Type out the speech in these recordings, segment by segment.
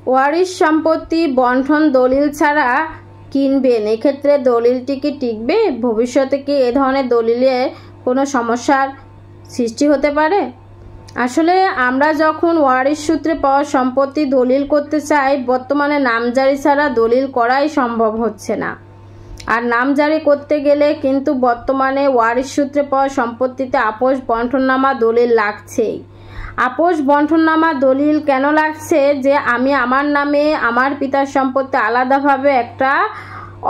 ওয়ারিশ সম্পত্তি বন্টন দলিল ছাড়া কিনবেন, এক্ষেত্রে দলিলটি কি টিকবে? ভবিষ্যতে কি এ ধরনের দলিলে কোনো সমস্যার সৃষ্টি হতে পারে? আসলে আমরা যখন ওয়ারিশ সূত্রে পাওয়া সম্পত্তি দলিল করতে চাই, বর্তমানে নামজারি ছাড়া দলিল করাই সম্ভব হচ্ছে না। আর নামজারি করতে গেলে কিন্তু বর্তমানে ওয়ারিশ সূত্রে পাওয়া সম্পত্তিতে আপোষ বন্টননামা দলিল লাগছেই। আপোষ বন্টননামা দলিল কেন লাগছে? যে আমি আমার নামে আমার পিতার সম্পত্তি আলাদাভাবে একটা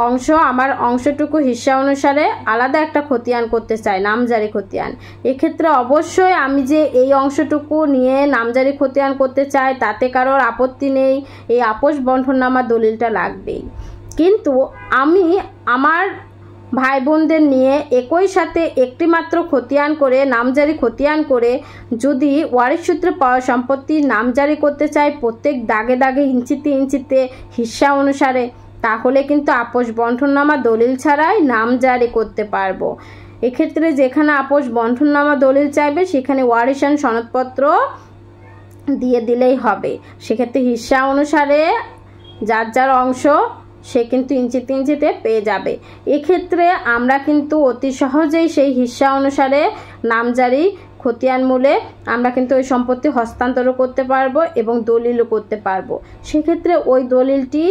অংশ, আমার অংশটুকু হিস্সা অনুসারে আলাদা একটা খতিয়ান করতে চাই, নামজারি খতিয়ান। এক্ষেত্রে অবশ্যই আমি যে এই অংশটুকু নিয়ে নামজারি খতিয়ান করতে চাই তাতে কারোর আপত্তি নেই, এই আপোষ বন্টননামা দলিলটা লাগবেই। কিন্তু আমি আমার ভাই বোনদের নিয়ে একই সাথে একটি মাত্র খতিয়ান করে, নামজারি খতিয়ান করে যদি ওয়ারিশ সূত্রে পাওয়া সম্পত্তি নামজারি করতে চাই প্রত্যেক দাগে দাগে ইঞ্চিতে ইঞ্চিতে হিস্সা অনুসারে, তাহলে কিন্তু আপোষ বন্টননামা দলিল ছাড়াই নামজারি করতে পারবো। এক্ষেত্রে যেখানে আপোষ বন্টননামা দলিল চাইবে সেখানে ওয়ারিশান সনদপত্র দিয়ে দিলেই হবে। সেক্ষেত্রে হিস্সা অনুসারে যার যার অংশ সে কিন্তু ইঞ্চিতে ইঞ্চিতে পেয়ে যাবে। এক্ষেত্রে আমরা কিন্তু অতি সহজেই সেই হিস্সা অনুসারে নামজারি খতিয়ান মূলে আমরা কিন্তু ওই সম্পত্তি হস্তান্তর করতে পারবো এবং দলিলও করতে পারবো। সেক্ষেত্রে ওই দলিলটি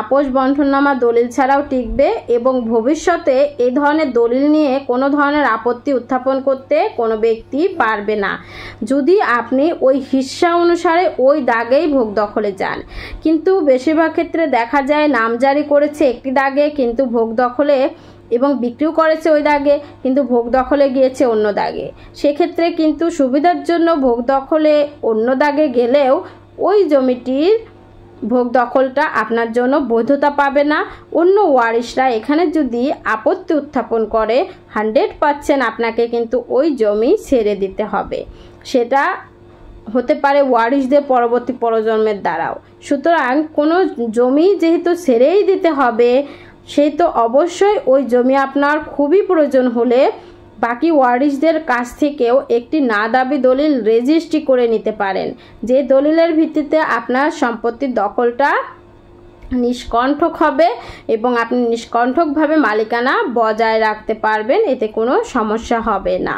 আপোষ বন্টননামা দলিল ছাড়াও টিকবে এবং ভবিষ্যতে এই ধরনের দলিল নিয়ে কোনো ধরনের আপত্তি উত্থাপন করতে কোনো ব্যক্তি পারবে না, যদি আপনি ওই হিস্সা অনুসারে ওই দাগেই ভোগ দখলে যান। কিন্তু বেশিরভাগ ক্ষেত্রে দেখা যায় নামজারি করেছে একটি দাগে কিন্তু ভোগ দখলে, এবং বিক্রিও করেছে ওই দাগে কিন্তু ভোগ দখলে গিয়েছে অন্য দাগে। সেক্ষেত্রে কিন্তু সুবিধার জন্য ভোগ দখলে অন্য দাগে গেলেও ওই জমিটির ভোগ দখলটা আপনার জন্য বৈধতা পাবে না। অন্য ওয়ারিশরা এখানে যদি আপত্তি উত্থাপন করে 100% আপনাকে কিন্তু ওই জমি ছেড়ে দিতে হবে। সেটা হতে পারে ওয়ারিশদের পরবর্তী প্রজন্মের দ্বারাও। সুতরাং কোনো জমি যেহেতু ছেড়েই দিতে হবে, সেই তো অবশ্যই ওই জমি আপনার খুবই প্রয়োজন হলে বাকি ওয়ারিশদের কাছ থেকেও একটি না দাবি দলিল রেজিস্ট্রি করে নিতে পারেন, যে দলিলের ভিত্তিতে আপনার সম্পত্তির দখলটা নিষ্কণ্ঠক হবে এবং আপনি নিষ্কণ্ঠকভাবে মালিকানা বজায় রাখতে পারবেন, এতে কোনো সমস্যা হবে না।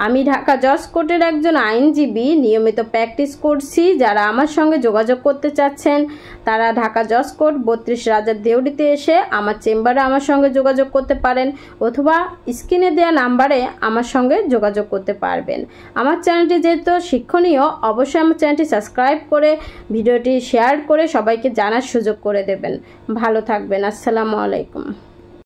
আমি ঢাকা জজ কোর্টের একজন আইনজীবী, নিয়মিত প্র্যাকটিস করছি। যারা আমার সঙ্গে যোগাযোগ করতে চাচ্ছেন তারা ঢাকা জজ কোর্ট 32 রাজার দেউড়িতে এসে আমার চেম্বারে আমার সঙ্গে যোগাযোগ করতে পারেন, অথবা স্ক্রিনে দেওয়া নাম্বারে আমার সঙ্গে যোগাযোগ করতে পারবেন। আমার চ্যানেলটি যেহেতু শিক্ষণীয়, অবশ্যই আমার চ্যানেলটি সাবস্ক্রাইব করে ভিডিওটি শেয়ার করে সবাইকে জানার সুযোগ করে দেবেন। ভালো থাকবেন। আসসালামু আলাইকুম।